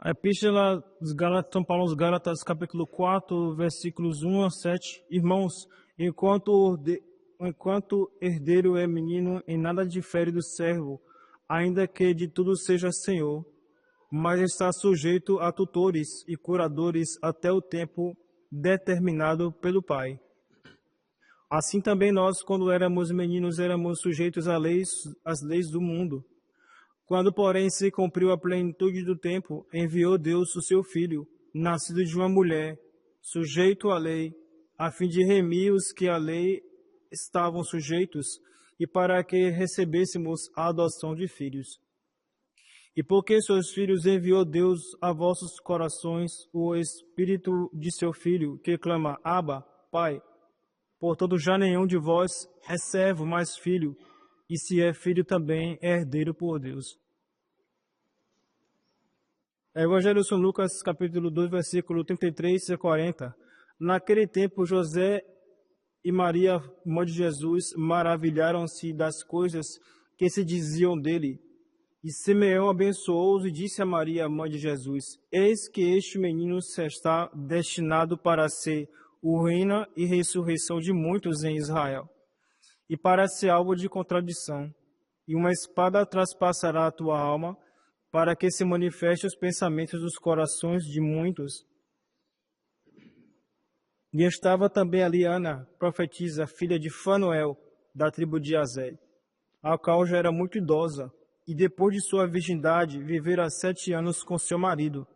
A Epístola dos Gálatas, São Paulo aos Gálatas, capítulo 4, versículos 1 a 7. Irmãos, enquanto herdeiro é menino, em nada difere do servo, ainda que de tudo seja senhor, mas está sujeito a tutores e curadores até o tempo determinado pelo Pai. Assim também nós, quando éramos meninos, éramos sujeitos às leis do mundo. Quando, porém, se cumpriu a plenitude do tempo, enviou Deus o seu Filho, nascido de uma mulher, sujeito à lei, a fim de remir os que à lei estavam sujeitos, e para que recebêssemos a adoção de filhos. E porque sois filhos, enviou Deus a vossos corações o Espírito de seu Filho, que clama, Abba, Pai. Portanto, já nenhum de vós é servo, mas filho, e se é filho também é herdeiro por Deus. Evangelho de São Lucas, capítulo 2, versículo 33 a 40. Naquele tempo, José e Maria, mãe de Jesus, maravilharam-se das coisas que se diziam dele. E Simeão abençoou-os e disse a Maria, mãe de Jesus, eis que este menino está destinado para ser o reino e ressurreição de muitos em Israel, e para ser alvo de contradição. E uma espada traspassará a tua alma, para que se manifeste os pensamentos dos corações de muitos. E estava também ali Ana, profetisa, filha de Fanuel, da tribo de Aser, a qual já era muito idosa, e depois de sua virgindade, vivera 7 anos com seu marido.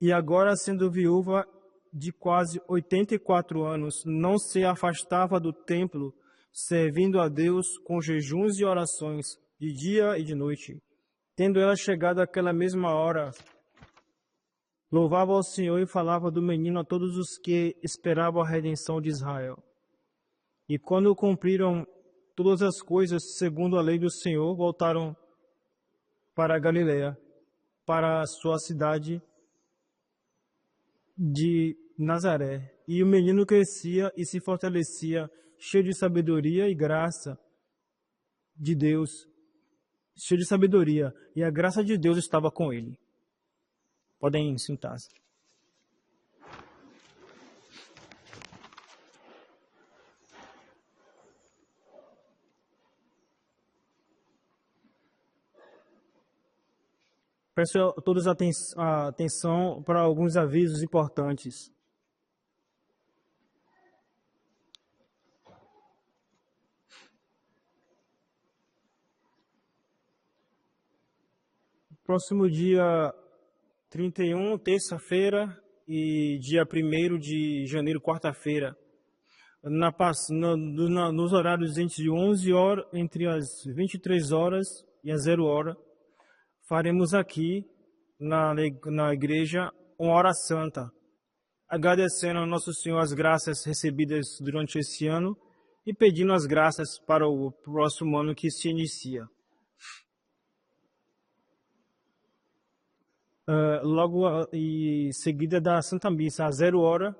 E agora, sendo viúva de quase 84 anos, não se afastava do templo, servindo a Deus com jejuns e orações, de dia e de noite. Tendo ela chegado àquela mesma hora, louvava ao Senhor e falava do menino a todos os que esperavam a redenção de Israel. E quando cumpriram todas as coisas segundo a lei do Senhor, voltaram para a Galileia, para a sua cidade de Nazaré. E o menino crescia e se fortalecia, cheio de sabedoria e graça de Deus, cheio de sabedoria, e a graça de Deus estava com ele. Podem sentar-se. Preste todos atenção para alguns avisos importantes. Próximo dia 31, terça-feira, e dia 1º de janeiro, quarta-feira, nos horários entre as 23 horas e as 0 hora, faremos aqui na igreja uma hora santa, agradecendo ao Nosso Senhor as graças recebidas durante esse ano e pedindo as graças para o próximo ano que se inicia. Logo em seguida da Santa Missa, às 0 hora,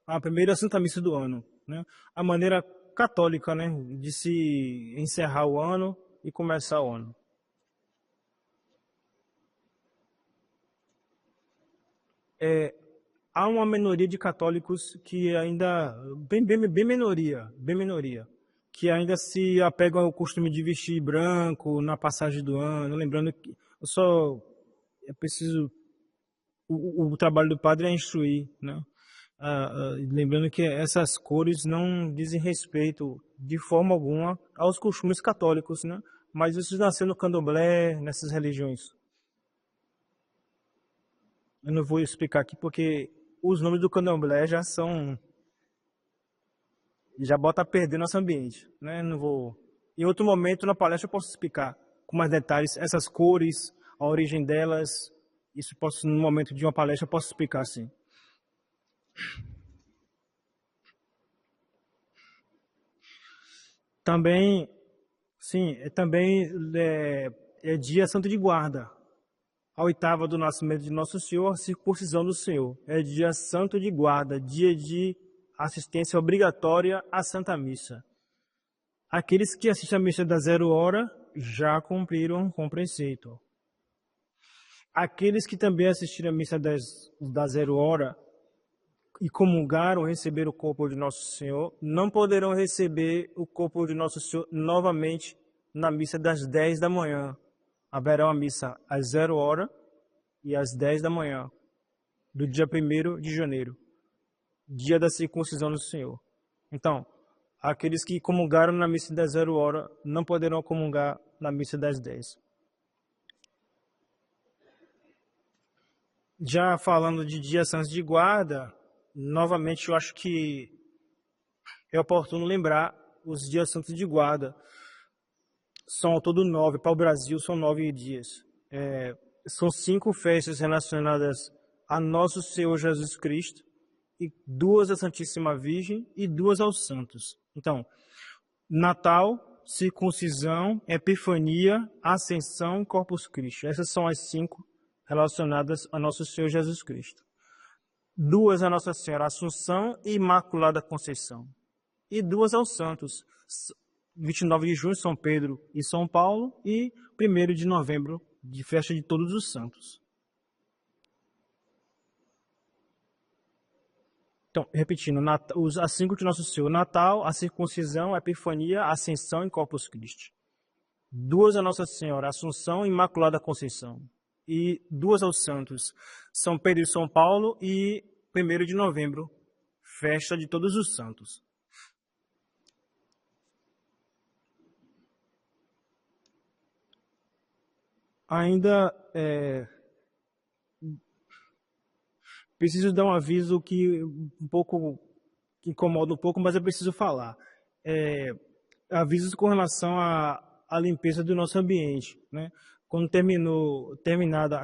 a primeira Santa Missa do ano, né? A maneira católica, né, de se encerrar o ano e começar o ano. Há uma minoria de católicos que ainda, bem minoria, que ainda se apegam ao costume de vestir branco na passagem do ano, lembrando que é preciso, o trabalho do padre é instruir, né? Lembrando que essas cores não dizem respeito de forma alguma aos costumes católicos, né? Mas isso nasceu no candomblé, nessas religiões. Eu não vou explicar aqui porque os nomes do candomblé já bota a perder nosso ambiente, né? Não vou. Em outro momento na palestra eu posso explicar com mais detalhes essas cores, a origem delas. Isso no momento de uma palestra eu posso explicar, sim. Também é dia santo de guarda. A 8ª do nascimento de Nosso Senhor, a circuncisão do Senhor. É dia santo de guarda, dia de assistência obrigatória à Santa Missa. Aqueles que assistem à missa da 0 hora já cumpriram com o preceito. Aqueles que também assistiram à missa da 0 hora e comungaram, receberam o corpo de Nosso Senhor, não poderão receber o corpo de Nosso Senhor novamente na missa das 10 da manhã. Haverá uma missa às 0 hora e às 10 da manhã, do dia 1º de janeiro, dia da circuncisão do Senhor. Então, aqueles que comungaram na missa das 0 hora não poderão comungar na missa das 10. Já falando de dias santos de guarda, novamente eu acho que é oportuno lembrar os dias santos de guarda. São ao todo 9, para o Brasil são 9 dias. São 5 festas relacionadas a Nosso Senhor Jesus Cristo, e 2 à Santíssima Virgem e 2 aos santos. Então, Natal, circuncisão, Epifania, Ascensão e Corpus Christi. Essas são as 5 relacionadas a Nosso Senhor Jesus Cristo. 2 a Nossa Senhora Assunção e Imaculada Conceição. E 2 aos santos. 29 de junho, São Pedro e São Paulo. E 1º de novembro, de festa de todos os santos. Então, repetindo, as 5 de Nosso Senhor: Natal, a circuncisão, a Epifania, a Ascensão e Corpus Christi. 2 a Nossa Senhora Assunção e Imaculada Conceição. E 2 aos santos: São Pedro e São Paulo. E 1º de novembro, festa de todos os santos. Ainda preciso dar um aviso que que incomoda um pouco, mas eu preciso falar. Avisos com relação à limpeza do nosso ambiente, né? Quando terminada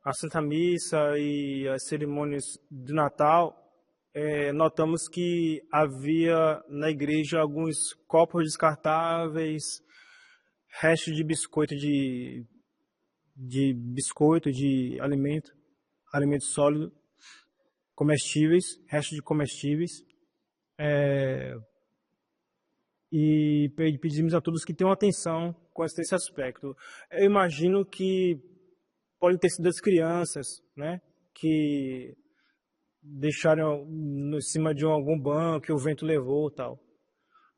a Santa Missa e as cerimônias do Natal, notamos que havia na igreja alguns copos descartáveis, restos de biscoito, de alimento sólido, comestíveis, restos de comestíveis. E pedimos a todos que tenham atenção com esse aspecto. Eu imagino que podem ter sido as crianças, né, que deixaram em cima de algum banco que o vento levou, tal.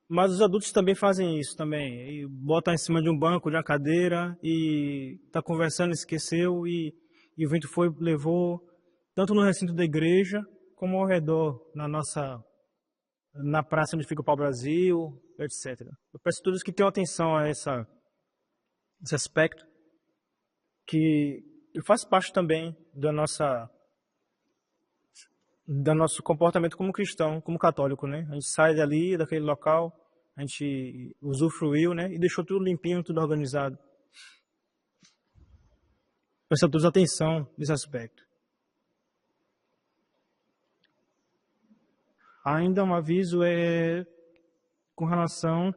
Mas os adultos também fazem isso também. E botam em cima de um banco, de uma cadeira, e tá conversando, esqueceu, e o vento levou, tanto no recinto da igreja, como ao redor, na praça onde fica o pau-brasil, etc. Eu peço a todos que tenham atenção a esse aspecto, que faz parte também do nosso comportamento como cristão, como católico, né? A gente sai dali, daquele local, a gente usufruiu, né? E deixou tudo limpinho, tudo organizado. Peço a todos atenção nesse aspecto. Ainda um aviso com relação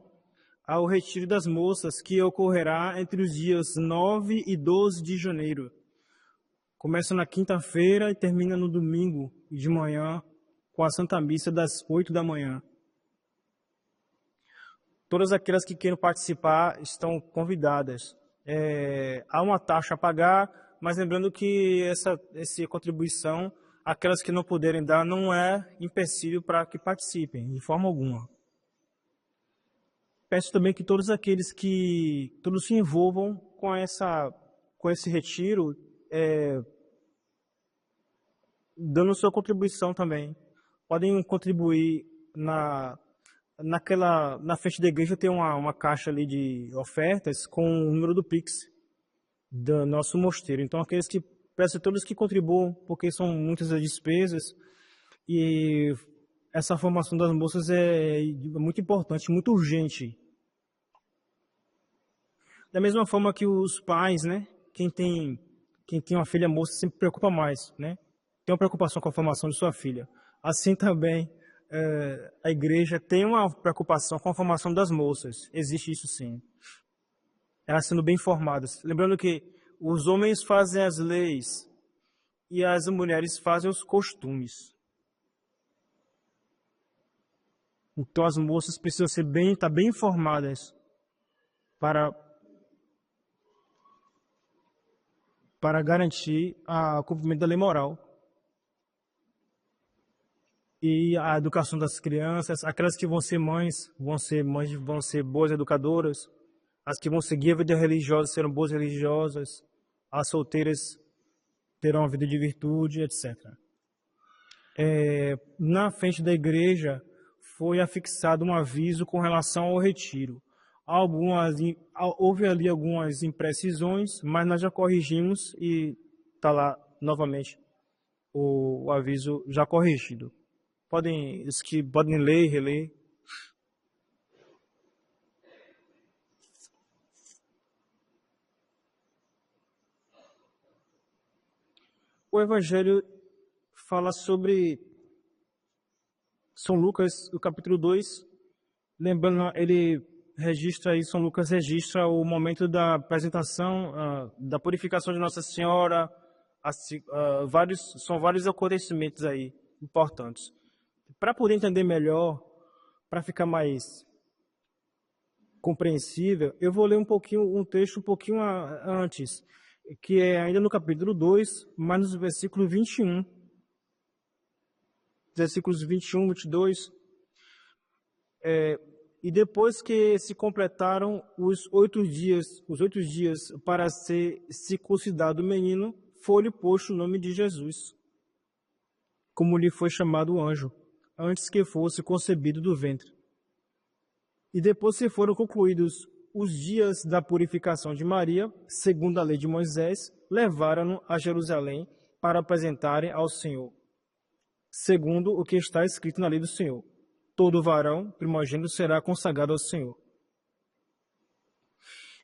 ao retiro das moças, que ocorrerá entre os dias 9 e 12 de janeiro. Começa na quinta-feira e termina no domingo de manhã, com a Santa Missa das 8 da manhã. Todas aquelas que queiram participar estão convidadas. Há uma taxa a pagar, mas lembrando que essa contribuição, aquelas que não puderem dar, não é empecilho para que participem, de forma alguma. Peço também que todos se envolvam com esse retiro, dando sua contribuição também. Podem contribuir na frente da igreja, tem uma caixa ali de ofertas com o número do Pix do nosso mosteiro. Então, peço a todos que contribuam, porque são muitas as despesas, e essa formação das moças é muito importante, muito urgente. Da mesma forma que os pais, né? Quem tem uma filha moça sempre preocupa mais, né? Tem uma preocupação com a formação de sua filha. Assim também, a igreja tem uma preocupação com a formação das moças. Existe isso sim. Elas sendo bem formadas. Lembrando que os homens fazem as leis e as mulheres fazem os costumes. Então as moças precisam estar bem informadas para para garantir o cumprimento da lei moral e a educação das crianças. Aquelas que vão ser mães, vão ser boas educadoras. As que vão seguir a vida religiosa serão boas religiosas. As solteiras terão uma vida de virtude, etc. Na frente da igreja foi afixado um aviso com relação ao retiro. Houve ali algumas imprecisões, mas nós já corrigimos e está lá novamente o aviso já corrigido. Os que podem ler e reler. O Evangelho fala sobre São Lucas, o capítulo 2. Lembrando, São Lucas registra o momento da apresentação, da purificação de Nossa Senhora. São vários acontecimentos aí importantes. Para poder entender melhor, para ficar mais compreensível, eu vou ler um texto um pouquinho antes, que é ainda no capítulo 2, mas no versículo 21. Versículos 21, 22. E depois que se completaram os 8 dias para ser circuncidado o menino, foi-lhe posto o nome de Jesus, como lhe foi chamado o anjo, antes que fosse concebido do ventre. E depois que foram concluídos os dias da purificação de Maria, segundo a lei de Moisés, levaram-no a Jerusalém para apresentarem ao Senhor, segundo o que está escrito na lei do Senhor. Todo varão primogênito será consagrado ao Senhor.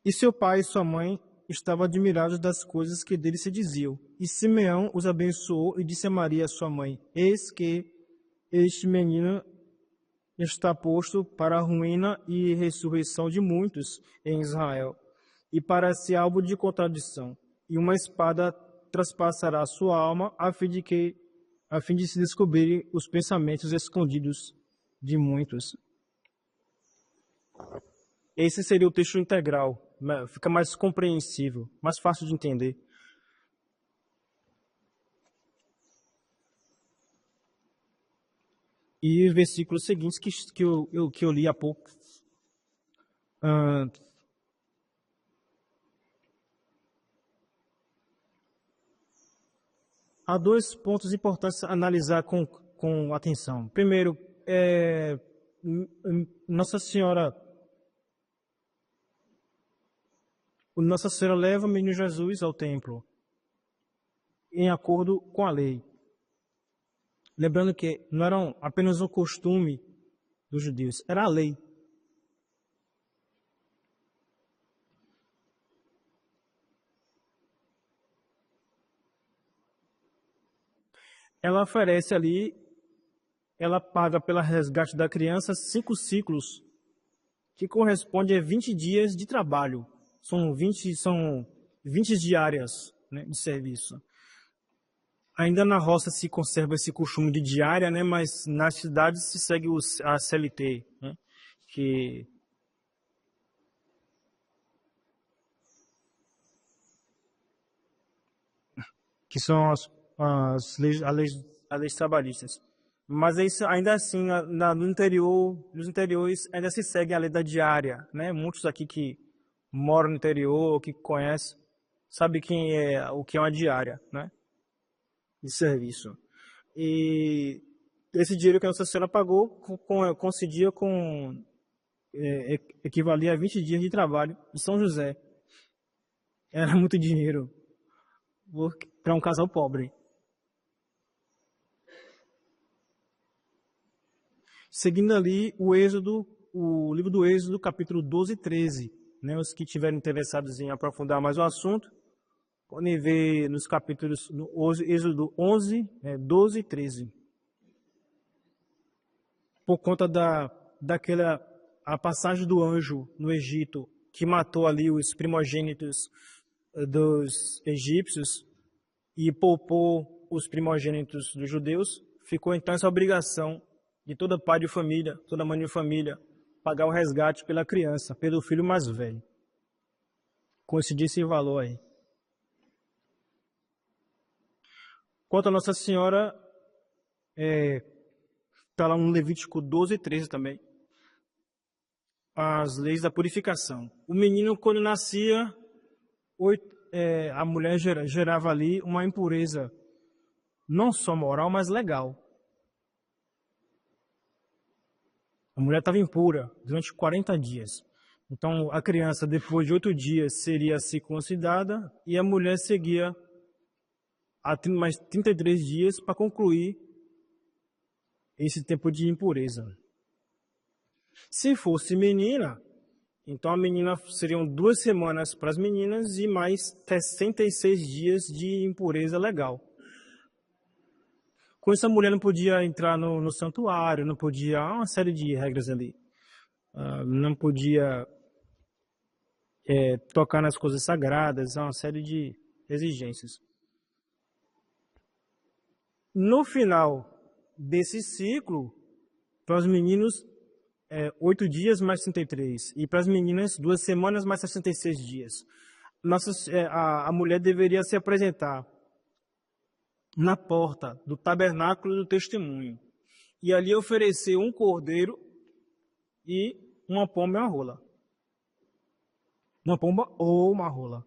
E seu pai e sua mãe estavam admirados das coisas que dele se diziam. E Simeão os abençoou e disse a Maria, sua mãe: Eis que este menino está posto para a ruína e ressurreição de muitos em Israel, e para ser alvo de contradição. E uma espada traspassará a sua alma, a fim de se descobrirem os pensamentos escondidos de muitos. Esse seria o texto integral. Fica mais compreensível, mais fácil de entender. E os versículos seguintes que eu li há pouco. Há 2 pontos importantes a analisar com atenção. Primeiro, Nossa Senhora leva o menino Jesus ao templo, em acordo com a lei. Lembrando que não era apenas um costume dos judeus, era a lei. Ela oferece ali, ela paga pelo resgate da criança 5 ciclos, que corresponde a 20 dias de trabalho. São 20 diárias, né, de serviço. Ainda na roça se conserva esse costume de diária, né, mas nas cidades se segue a CLT, né, que são as leis trabalhistas. Mas isso, ainda assim, nos interiores ainda se segue a lei da diária, né? Muitos aqui que moram no interior, ou que conhecem, sabem o que é uma diária, né, de serviço. E esse dinheiro que a Nossa Senhora pagou coincidia equivalia a 20 dias de trabalho de São José. Era muito dinheiro para um casal pobre. Seguindo ali o livro do Êxodo, capítulo 12 e 13. Né, os que estiverem interessados em aprofundar mais o assunto, podem ver nos capítulos Êxodo 11, 12 e 13. Por conta a passagem do anjo no Egito, que matou ali os primogênitos dos egípcios e poupou os primogênitos dos judeus, ficou então essa obrigação de todo pai de família, toda mãe de família, pagar o resgate pela criança, pelo filho mais velho. Coincidir esse valor aí. Quanto a Nossa Senhora, está lá no Levítico 12 e 13 também. As leis da purificação. O menino, quando nascia, a mulher gerava ali uma impureza, não só moral, mas legal. A mulher estava impura durante 40 dias. Então, a criança, depois de 8 dias, seria circuncidada e a mulher seguia mais 33 dias para concluir esse tempo de impureza. Se fosse menina, então a menina seriam 2 semanas para as meninas e mais 66 dias de impureza legal. Com isso, a mulher não podia entrar no santuário, não podia... Há uma série de regras ali. Não podia tocar nas coisas sagradas, há uma série de exigências. No final desse ciclo, para os meninos, 8 dias mais 33. E para as meninas, 2 semanas mais 66 dias. A mulher deveria se apresentar na porta do tabernáculo do testemunho. E ali oferecer um cordeiro e uma pomba e uma rola. Uma pomba ou uma rola.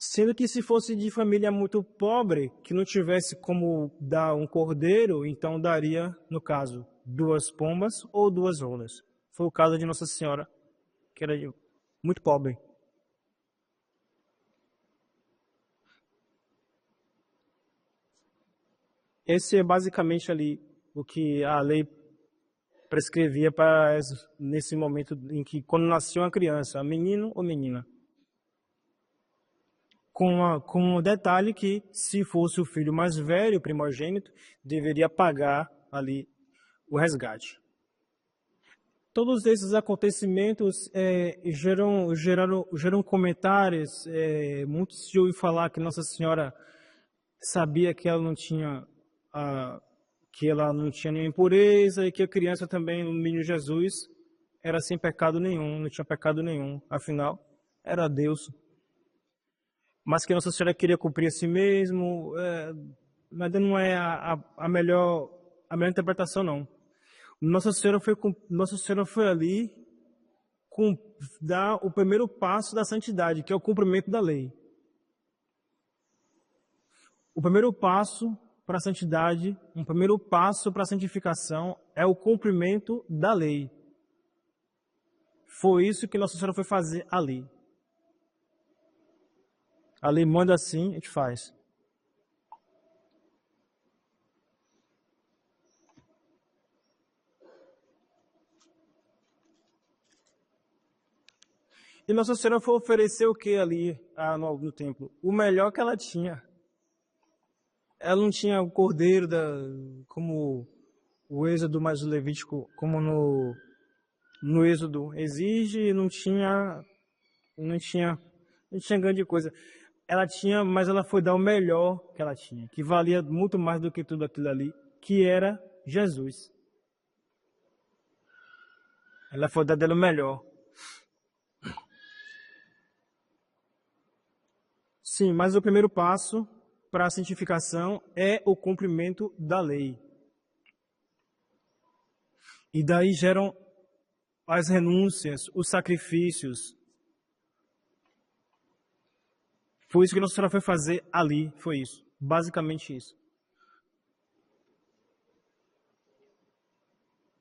Sendo que se fosse de família muito pobre, que não tivesse como dar um cordeiro, então daria, no caso, 2 pombas ou 2 rolas. Foi o caso de Nossa Senhora, que era muito pobre. Esse é basicamente ali o que a lei prescrevia para nesse momento em que, quando nascia uma criança, menino ou menina. Com o detalhe que, se fosse o filho mais velho, o primogênito, deveria pagar ali o resgate. Todos esses acontecimentos geram comentários. Muitos se ouvem falar que Nossa Senhora sabia que ela não tinha nenhuma impureza e que a criança também, o menino Jesus, era sem pecado nenhum, não tinha pecado nenhum. Afinal, era Deus. Mas que Nossa Senhora queria cumprir a si mesmo, mas não é a melhor interpretação, não. Nossa Senhora foi ali dar o primeiro passo da santidade, que é o cumprimento da lei. O primeiro passo para a santidade, um primeiro passo para a santificação é o cumprimento da lei. Foi isso que Nossa Senhora foi fazer ali. A lei manda assim, a gente faz. E Nossa Senhora foi oferecer o que ali no templo? O melhor que ela tinha. Ela não tinha o cordeiro como o Êxodo mais o Levítico, como no Êxodo exige, não tinha grande coisa. Ela tinha, mas ela foi dar o melhor que ela tinha, que valia muito mais do que tudo aquilo ali, que era Jesus. Ela foi dar dela o melhor. Sim, mas o primeiro passo para a santificação é o cumprimento da lei. E daí geram as renúncias, os sacrifícios. Foi isso que Nossa Senhora foi fazer ali, foi isso. Basicamente isso.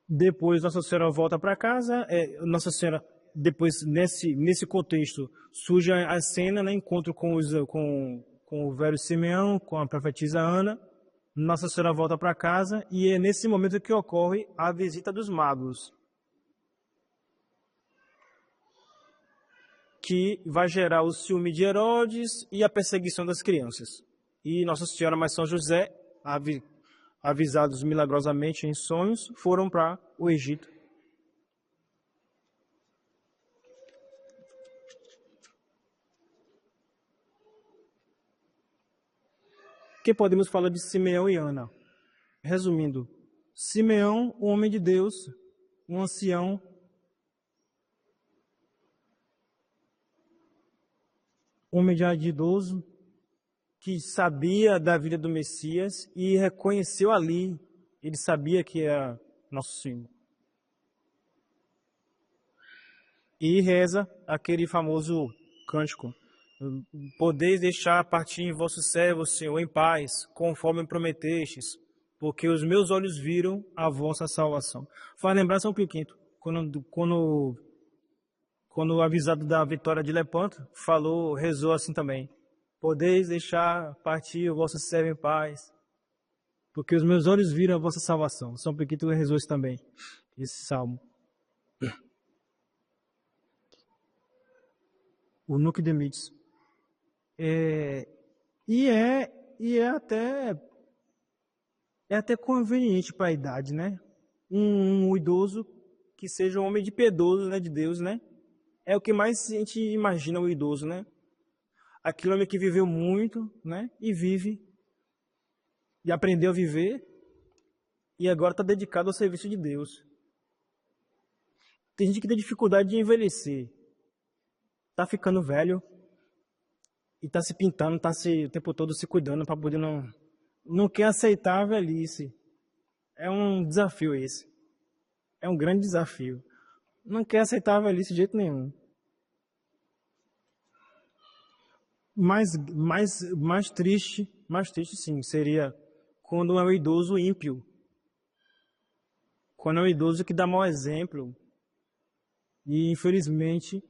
Depois Nossa Senhora volta para casa, Nossa Senhora, depois nesse contexto, surge a cena, né, encontro com o velho Simeão, com a profetisa Ana. Nossa Senhora volta para casa e é nesse momento que ocorre a visita dos magos, que vai gerar o ciúme de Herodes e a perseguição das crianças. E Nossa Senhora mais São José, avisados milagrosamente em sonhos, foram para o Egito. O que podemos falar de Simeão e Ana? Resumindo, Simeão, um homem de Deus, um ancião, homem já de idoso, que sabia da vida do Messias e reconheceu ali, ele sabia que era nosso Senhor. E reza aquele famoso cântico: podeis deixar partir vosso servo, Senhor, em paz, conforme prometestes, porque os meus olhos viram a vossa salvação. Faz lembrar São Pio V, quando avisado da vitória de Lepanto, rezou assim também: podeis deixar partir o vosso servo em paz, porque os meus olhos viram a vossa salvação. São Pio V rezou isso também, esse salmo. O Nunc Dimittis. E é até conveniente para a idade, né? Um idoso que seja um homem de piedoso, né, de Deus, né? É o que mais a gente imagina o idoso, né? Aquele homem que viveu muito, né? E vive, e aprendeu a viver, e agora está dedicado ao serviço de Deus. Tem gente que tem dificuldade de envelhecer. Tá ficando velho e tá se pintando, o tempo todo se cuidando para poder não quer aceitar a velhice. É um desafio esse. É um grande desafio. Não quer aceitar a velhice de jeito nenhum. Mais triste sim, seria quando é o idoso ímpio. Quando é o idoso que dá mau exemplo. E infelizmente,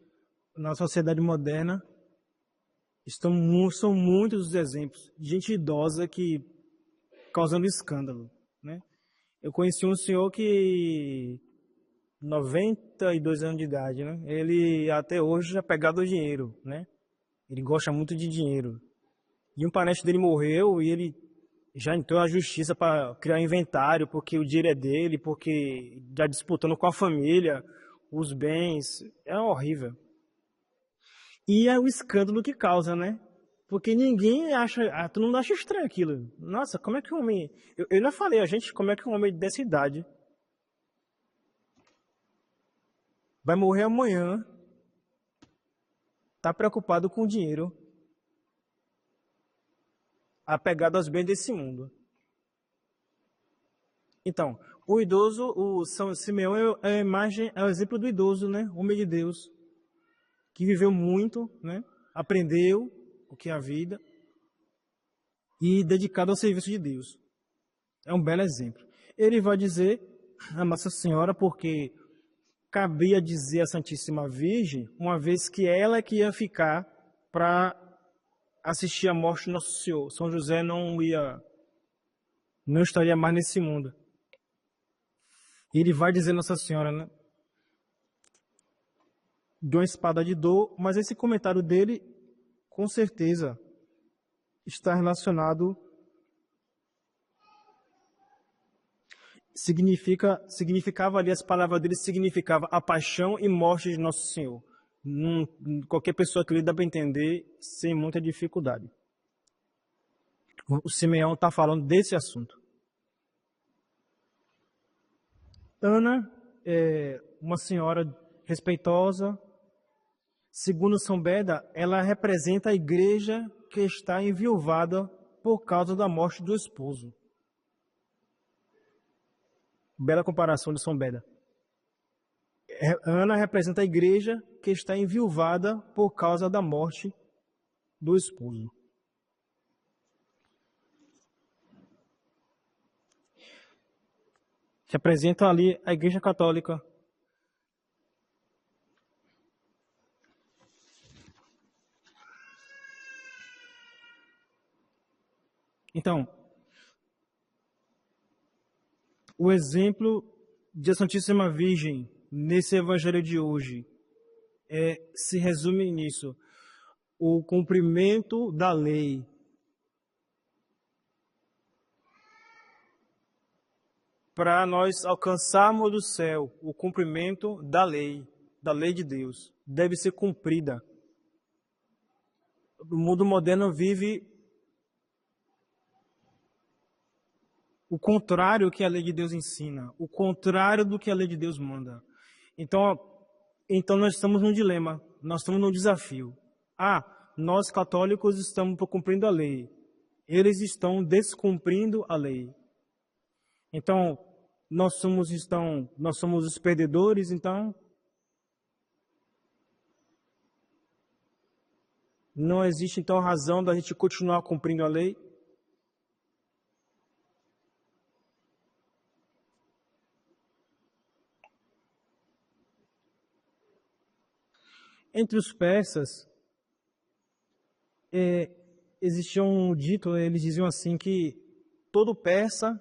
na sociedade moderna, são muitos os exemplos de gente idosa que causando escândalo, né? Eu conheci um senhor que 92 anos de idade, né? Ele até hoje é pegado ao dinheiro, né? Ele gosta muito de dinheiro. E um parente dele morreu e ele já entrou na justiça para criar inventário, porque o dinheiro é dele, porque já disputando com a família os bens. É horrível. E é o escândalo que causa, né? Porque ninguém acha, todo mundo acha estranho aquilo. Nossa, como é que um homem... Eu não falei a gente, como é que um homem dessa idade vai morrer amanhã, tá preocupado com o dinheiro, apegado aos bens desse mundo. Então, o idoso, o São Simeão é a imagem, é o exemplo do idoso, né? Homem de Deus, que viveu muito, né? Aprendeu o que é a vida e dedicado ao serviço de Deus. É um belo exemplo. Ele vai dizer a Nossa Senhora porque cabia dizer à Santíssima Virgem, uma vez que ela é que ia ficar para assistir a morte do Nosso Senhor. São José não estaria mais nesse mundo. Ele vai dizer a Nossa Senhora, né? De uma espada de dor, mas esse comentário dele, com certeza, está relacionado, significava ali, as palavras dele significava a paixão e morte de Nosso Senhor. Qualquer pessoa que lhe dá para entender sem muita dificuldade. O Simeão está falando desse assunto. Ana é uma senhora respeitosa. Segundo São Beda, ela representa a igreja que está enviuvada por causa da morte do esposo. Bela comparação de São Beda. Ana representa a igreja que está enviuvada por causa da morte do esposo. Representa ali a igreja católica. Então, o exemplo de a Santíssima Virgem nesse evangelho de hoje se resume nisso: o cumprimento da lei. Para nós alcançarmos do céu, o cumprimento da lei de Deus, deve ser cumprida. O mundo moderno vive o contrário que a lei de Deus ensina, o contrário do que a lei de Deus manda. Então nós estamos num dilema, nós estamos num desafio. Nós católicos estamos cumprindo a lei, eles estão descumprindo a lei. Então, nós somos os perdedores, então não existe então razão da gente continuar cumprindo a lei. Entre os persas, existia um dito, eles diziam assim que todo persa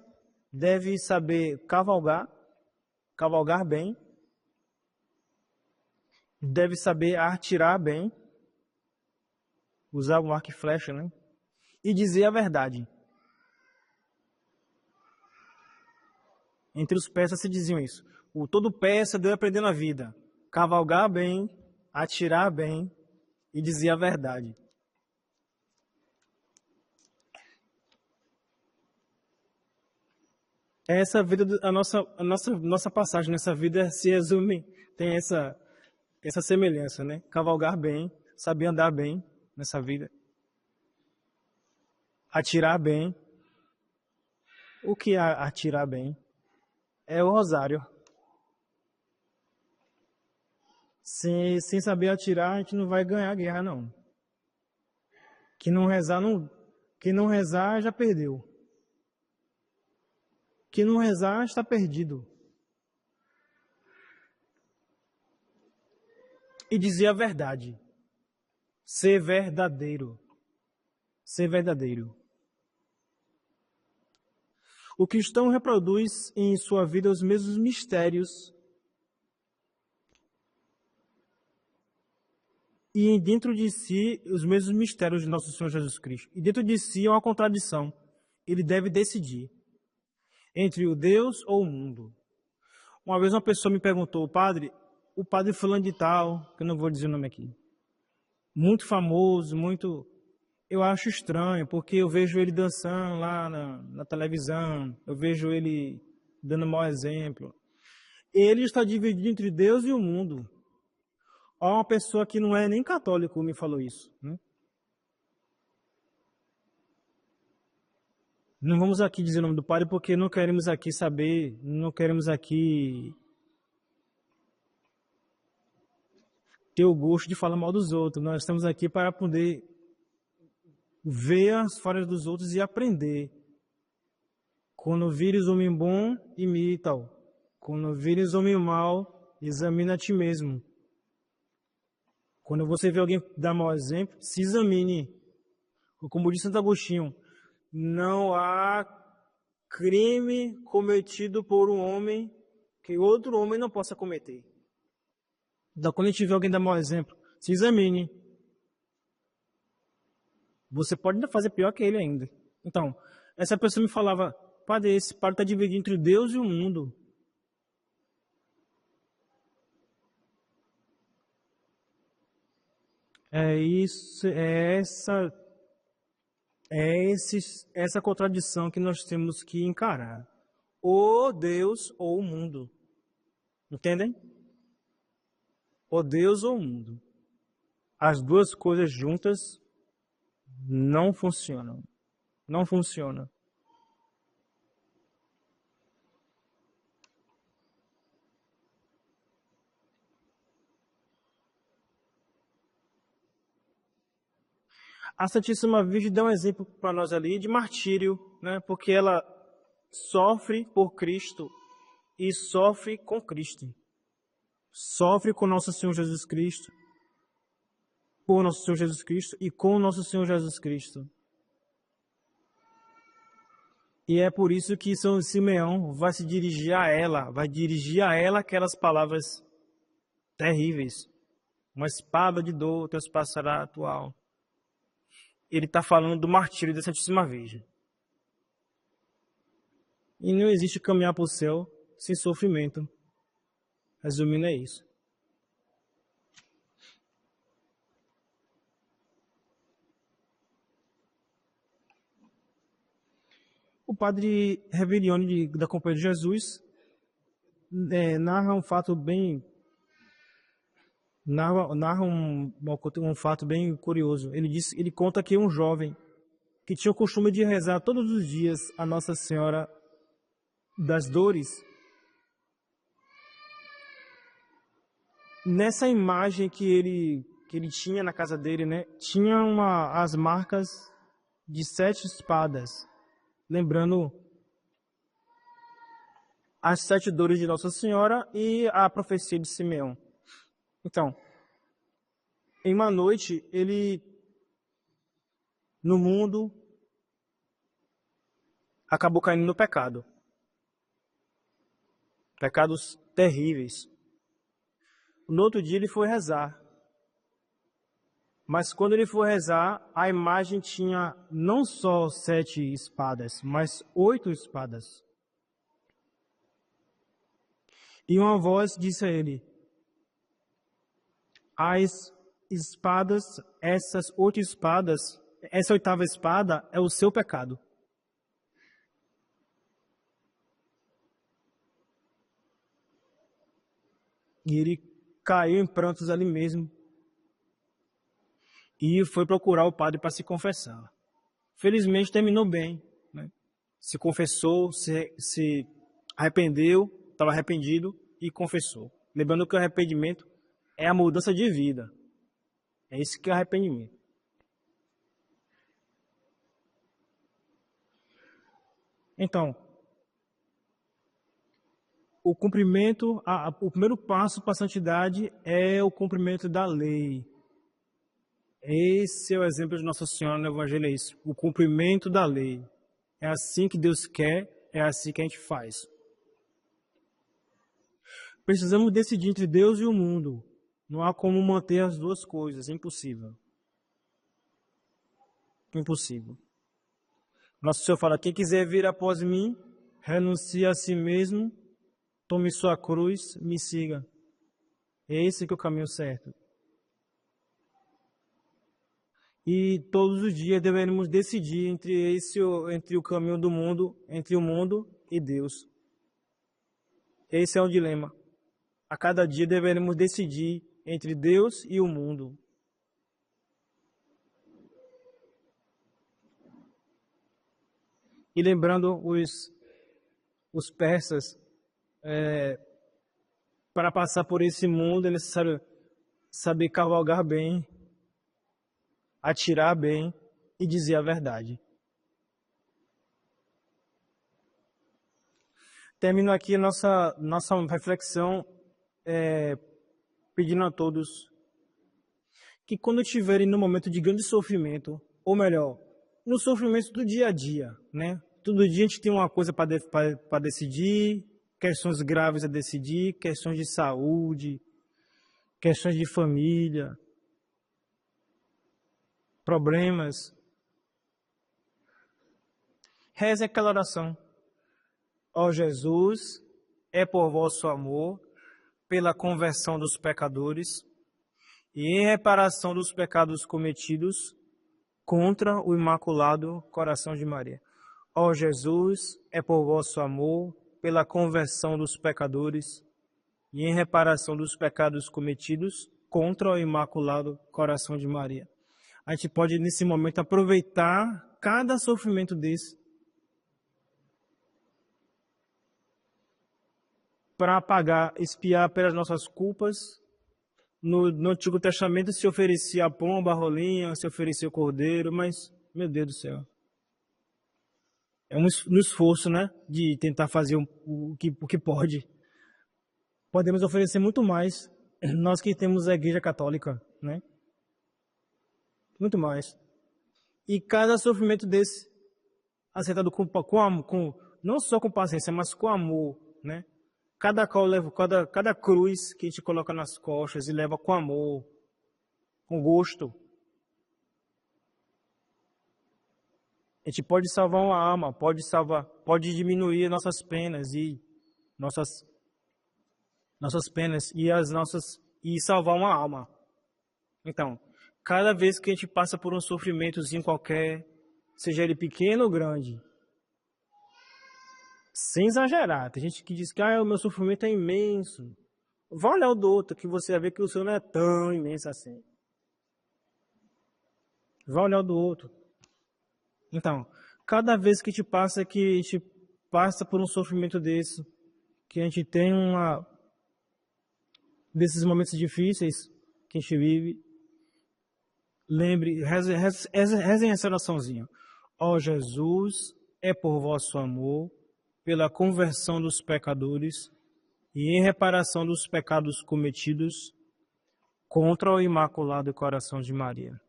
deve saber cavalgar bem, deve saber atirar bem, usar um arco e flecha, né? E dizer a verdade. Entre os persas se diziam isso. Todo persa deve aprender na vida, cavalgar bem, atirar bem e dizer a verdade. Essa vida, a nossa passagem nessa vida se resume, tem essa semelhança, né? Cavalgar bem, saber andar bem nessa vida. Atirar bem. O que é atirar bem? É o rosário. Sem saber atirar, a gente não vai ganhar a guerra, não. Quem não rezar já perdeu. Quem não rezar está perdido. E dizer a verdade. Ser verdadeiro. Ser verdadeiro. O cristão reproduz em sua vida os mesmos mistérios e dentro de si os mesmos mistérios de nosso Senhor Jesus Cristo. E dentro de si é uma contradição. Ele deve decidir entre o Deus ou o mundo. Uma vez uma pessoa me perguntou, o padre fulano de tal, que eu não vou dizer o nome aqui, muito famoso, eu acho estranho, porque eu vejo ele dançando lá na televisão, eu vejo ele dando mau exemplo. Ele está dividido entre Deus e o mundo. Uma pessoa que não é nem católico me falou isso, né? Não vamos aqui dizer o nome do padre porque não queremos aqui saber, não queremos aqui ter o gosto de falar mal dos outros. Nós estamos aqui para poder ver as falhas dos outros e aprender. Quando vires homem bom, imita-o. Quando vires homem mau, examina a ti mesmo. Quando você vê alguém dar mau exemplo, se examine. Como disse Santo Agostinho, não há crime cometido por um homem que outro homem não possa cometer. Então, quando a gente vê alguém dar mau exemplo, se examine. Você pode ainda fazer pior que ele ainda. Então, essa pessoa me falava, padre, esse padre está dividido entre Deus e o mundo. É isso, essa contradição que nós temos que encarar. Ou Deus ou o mundo. Entendem? Ou Deus ou o mundo. As duas coisas juntas não funcionam. Não funciona. A Santíssima Virgem dá um exemplo para nós ali de martírio, né? Porque ela sofre por Cristo e sofre com Cristo. Sofre com nosso Senhor Jesus Cristo, por nosso Senhor Jesus Cristo e com nosso Senhor Jesus Cristo. E é por isso que São Simeão vai dirigir a ela aquelas palavras terríveis. Uma espada de dor transpassará a tua alma. Ele está falando do martírio da Santíssima Virgem. E não existe caminhar para o céu sem sofrimento. Resumindo, é isso. O padre Reverione da Companhia de Jesus narra um fato bem um fato bem curioso. Ele conta que um jovem que tinha o costume de rezar todos os dias a Nossa Senhora das Dores, nessa imagem que ele tinha na casa dele, né, tinha as marcas de 7 espadas, lembrando as 7 dores de Nossa Senhora e a profecia de Simeão. Então, em uma noite, ele, no mundo, acabou caindo no pecado. Pecados terríveis. No outro dia ele foi rezar. Mas quando ele foi rezar, a imagem tinha não só 7 espadas, mas 8 espadas. E uma voz disse a ele: as espadas, essas 8 espadas, essa 8ª espada é o seu pecado. E ele caiu em prantos ali mesmo. E foi procurar o padre para se confessar. Felizmente terminou bem, né? Se confessou, se arrependeu, estava arrependido e confessou. Lembrando que o arrependimento é a mudança de vida. É isso que é arrependimento. Então, o cumprimento, o primeiro passo para a santidade é o cumprimento da lei. Esse é o exemplo de Nossa Senhora no Evangelho, é isso, o cumprimento da lei. É assim que Deus quer, é assim que a gente faz. Precisamos decidir entre Deus e o mundo. Não há como manter as duas coisas, é impossível. Impossível. Nosso Senhor fala: quem quiser vir após mim, renuncie a si mesmo, tome sua cruz, me siga. Esse que é o caminho certo. E todos os dias devemos decidir entre o caminho do mundo, entre o mundo e Deus. Esse é o dilema. A cada dia devemos decidir entre Deus e o mundo. E lembrando os persas, para passar por esse mundo é necessário saber cavalgar bem, atirar bem e dizer a verdade. Termino aqui nossa reflexão pedindo a todos que quando estiverem no momento de grande sofrimento, ou melhor, no sofrimento do dia a dia, né? Todo dia a gente tem uma coisa para decidir, questões graves a decidir, questões de saúde, questões de família, problemas. Reze aquela oração: ó Jesus, é por vosso amor, pela conversão dos pecadores e em reparação dos pecados cometidos contra o Imaculado Coração de Maria. Ó Jesus, é por vosso amor, pela conversão dos pecadores e em reparação dos pecados cometidos contra o Imaculado Coração de Maria. A gente pode, nesse momento, aproveitar cada sofrimento desse para apagar, expiar pelas nossas culpas. No Antigo Testamento se oferecia a pomba, a rolinha, se oferecia o cordeiro, mas, meu Deus do céu, é um esforço, né, de tentar fazer o que pode. Podemos oferecer muito mais, nós que temos a Igreja Católica, né? Muito mais. E cada sofrimento desse, aceitado não só com paciência, mas com amor, né? Cada cruz que a gente coloca nas costas e leva com amor, com gosto. A gente pode salvar uma alma, pode diminuir nossas penas e salvar uma alma. Então, cada vez que a gente passa por um sofrimentozinho qualquer, seja ele pequeno ou grande, sem exagerar, tem gente que diz que o meu sofrimento é imenso. Vá olhar o do outro, que você vai ver que o seu não é tão imenso assim. Vá olhar o do outro. Então, cada vez que a gente passa por um sofrimento desse, que a gente tem desses momentos difíceis que a gente vive, lembre, rezem essa oraçãozinha. Ó Jesus, é por vosso amor, pela conversão dos pecadores e em reparação dos pecados cometidos contra o Imaculado Coração de Maria.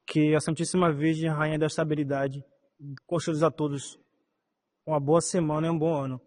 Que a Santíssima Virgem, Rainha da Estabilidade, conceda a todos uma boa semana e um bom ano.